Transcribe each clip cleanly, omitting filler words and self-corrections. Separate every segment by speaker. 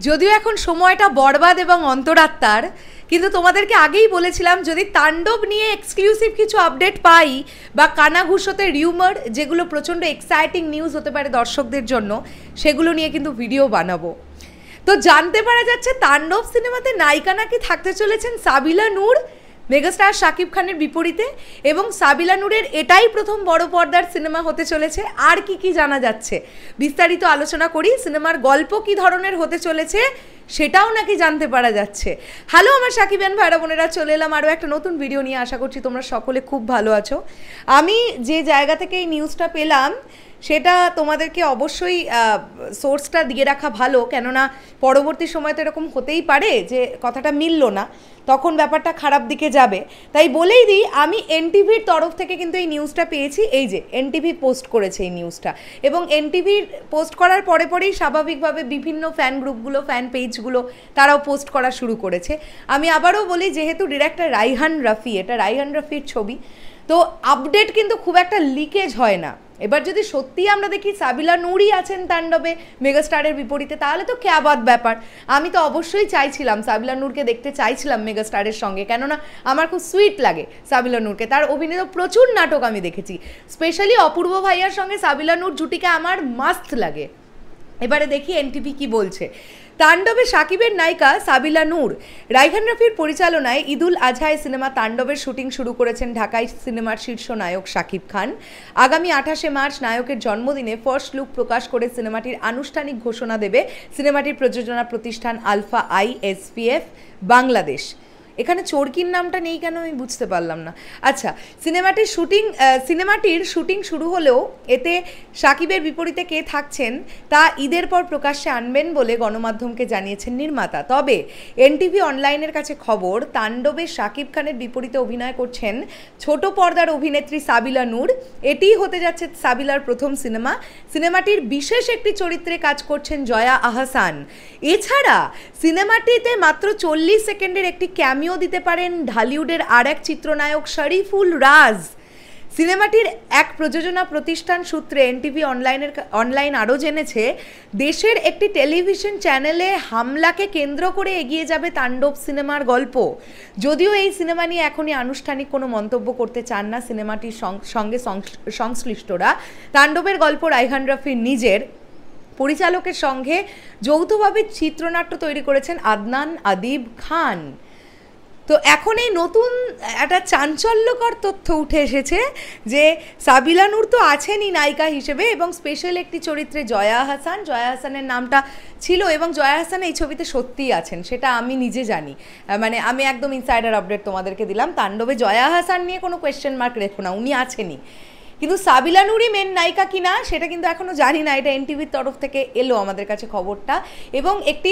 Speaker 1: যদিও এখন সময়টা বরবাদ এবং অন্তরাত্মার, কিন্তু তোমাদেরকে আগেই বলেছিলাম যদি তাণ্ডব নিয়ে এক্সক্লুসিভ কিছু আপডেট পাই বা কানাঘুষোতে রিউমার, যেগুলো প্রচণ্ড এক্সাইটিং নিউজ হতে পারে দর্শকদের জন্য, সেগুলো নিয়ে কিন্তু ভিডিও বানাবো। তো জানতে পারা যাচ্ছে তাণ্ডব সিনেমাতে নায়িকা নাকি থাকতে চলেছেন সাবিলা নূর, মেগাস্টার শাকিব খানের বিপরীতে, এবং সাবিলা নূরের এটাই প্রথম বড় পর্দার সিনেমা হতে চলেছে। আর কি কি জানা যাচ্ছে বিস্তারিত আলোচনা করি। সিনেমার গল্প কি ধরনের হতে চলেছে সেটাও নাকি জানতে পারা যাচ্ছে। হ্যালো আমার সাকিবিয়ান ভাইরা বোনেরা, চলে এলাম আরও একটা নতুন ভিডিও নিয়ে। আশা করছি তোমরা সকলে খুব ভালো আছো। আমি যে জায়গা থেকে এই নিউজটা পেলাম সেটা তোমাদেরকে অবশ্যই সোর্সটা দিয়ে রাখা ভালো, কেননা পরবর্তী সময় তো এরকম হতেই পারে যে কথাটা মিলল না, তখন ব্যাপারটা খারাপ দিকে যাবে। তাই বলেই দিই, আমি এনটিভির তরফ থেকে কিন্তু এই নিউজটা পেয়েছি। এই যে এনটিভি পোস্ট করেছে এই নিউজটা, এবং এনটিভির পোস্ট করার পরে পরেই স্বাভাবিকভাবে বিভিন্ন ফ্যান গ্রুপগুলো, ফ্যান পেজগুলো তারাও পোস্ট করা শুরু করেছে। আমি আবারও বলি, যেহেতু ডিরেক্টর রাইহান রাফি, এটা রাইহান রাফির ছবি, তো আপডেট কিন্তু খুব একটা লিকেজ হয় না। এবার যদি সত্যি আমরা দেখি সাবিলা নূরই আছেন তাণ্ডবে মেগাস্টারের বিপরীতে, তাহলে তো ক্যাবাদ ব্যাপার। আমি তো অবশ্যই চাইছিলাম, সাবিলা নূরকে দেখতে চাইছিলাম মেগাস্টারের সঙ্গে, কেননা আমার খুব সুইট লাগে সাবিলা নূরকে। তার অভিনীত প্রচুর নাটক আমি দেখেছি, স্পেশালি অপূর্ব ভাইয়ার সঙ্গে সাবিলা নূর জুটিকে আমার মাস্ত লাগে। এবারে দেখি এনটিভি কি বলছে। তাণ্ডবে শাকিবের নায়িকা সাবিলা নূর। রাইহান রাফির পরিচালনায় ঈদুল আজহায় সিনেমা তাণ্ডবের শুটিং শুরু করেছেন ঢাকায় সিনেমার শীর্ষ নায়ক শাকিব খান। আগামী 28শে মার্চ নায়কের জন্মদিনে ফার্স্ট লুক প্রকাশ করে সিনেমাটির আনুষ্ঠানিক ঘোষণা দেবে সিনেমাটির প্রযোজনা প্রতিষ্ঠান আলফা আই এসপিএফ বাংলাদেশ। এখানে চরকির নামটা নেই কেন আমি বুঝতে পারলাম না। আচ্ছা, সিনেমাটির শুটিং শুরু হলেও এতে শাকিবের বিপরীতে কে থাকছেন তা ঈদের পর প্রকাশ্যে আনবেন বলে গণমাধ্যমকে জানিয়েছেন নির্মাতা। তবে এনটিভি অনলাইনের কাছে খবর, তাণ্ডবে শাকিব খানের বিপরীতে অভিনয় করছেন ছোট পর্দার অভিনেত্রী সাবিলা নূর। এটিই হতে যাচ্ছে সাবিলার প্রথম সিনেমা। সিনেমাটির বিশেষ একটি চরিত্রে কাজ করছেন জয়া আহসান। এছাড়া সিনেমাটিতে মাত্র 40 সেকেন্ডের একটি ক্যামিও দিতে পারেন ঢালিউডের আর এক চিত্রনায়ক শরীফুল রাজ। সিনেমাটির এক প্রযোজনা প্রতিষ্ঠান সূত্রে এনটিভি অনলাইন আরও জেনেছে, দেশের একটি টেলিভিশন চ্যানেলে হামলাকে কেন্দ্র করে এগিয়ে যাবে তাণ্ডব সিনেমার গল্প। যদিও এই সিনেমা নিয়ে এখনই আনুষ্ঠানিক কোনো মন্তব্য করতে চান না সিনেমাটির সঙ্গে সংশ্লিষ্টরা। তাণ্ডবের গল্প রাইহান রাফির নিজের। পরিচালকের সঙ্গে যৌথভাবে চিত্রনাট্য তৈরি করেছেন আদনান আদিব খান। তো এখন এই নতুন একটা চাঞ্চল্যকর তথ্য উঠে এসেছে যে সাবিলা নূর তো আছেনই নায়িকা হিসেবে, এবং স্পেশাল একটি চরিত্রে জয়া আহসানের নামটা ছিল, এবং জয়া আহসান এই ছবিতে সত্যিই আছেন, সেটা আমি নিজে জানি। মানে আমি একদম ইনসাইডার আপডেট তোমাদেরকে দিলাম। তাণ্ডবে জয়া আহসান নিয়ে কোনো কোয়েশ্চেন মার্ক রেখো না, উনি আছেনই। কিন্তু সাবিলা নূরই মেন নায়িকা কিনা সেটা কিন্তু এখনও জানি না। এটা এনটিভির তরফ থেকে এলো আমাদের কাছে খবরটা, এবং একটি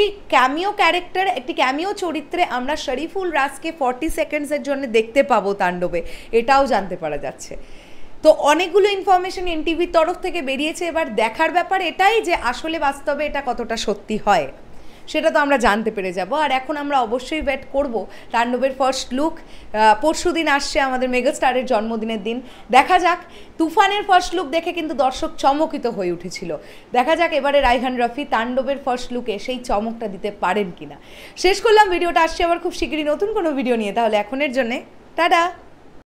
Speaker 1: ক্যামিও চরিত্রে আমরা শরীফুল রাজকে 40 সেকেন্ডসের জন্য দেখতে পাবো তাণ্ডবে, এটাও জানতে পারা যাচ্ছে। তো অনেকগুলো ইনফরমেশন এনটিভির তরফ থেকে বেরিয়েছে। এবার দেখার ব্যাপার এটাই যে আসলে বাস্তবে এটা কতটা সত্যি হয়, সেটা তো আমরা জানতে পেরে যাব। আর এখন আমরা অবশ্যই ওয়েট করব তাণ্ডবের ফার্স্ট লুক। পরশু দিন আসছে আমাদের মেগাস্টারের জন্মদিনের দিন। দেখা যাক, তুফানের ফার্স্ট লুক দেখে কিন্তু দর্শক চমকিত হয়ে উঠেছিল। দেখা যাক এবারে রাইহান রাফি তাণ্ডবের ফার্স্ট লুকে সেই চমকটা দিতে পারেন কিনা। শেষ করলাম ভিডিওটা, আসছে আবার খুব শীঘ্রই নতুন কোনো ভিডিও নিয়ে। তাহলে এখনের জন্যে টাটা।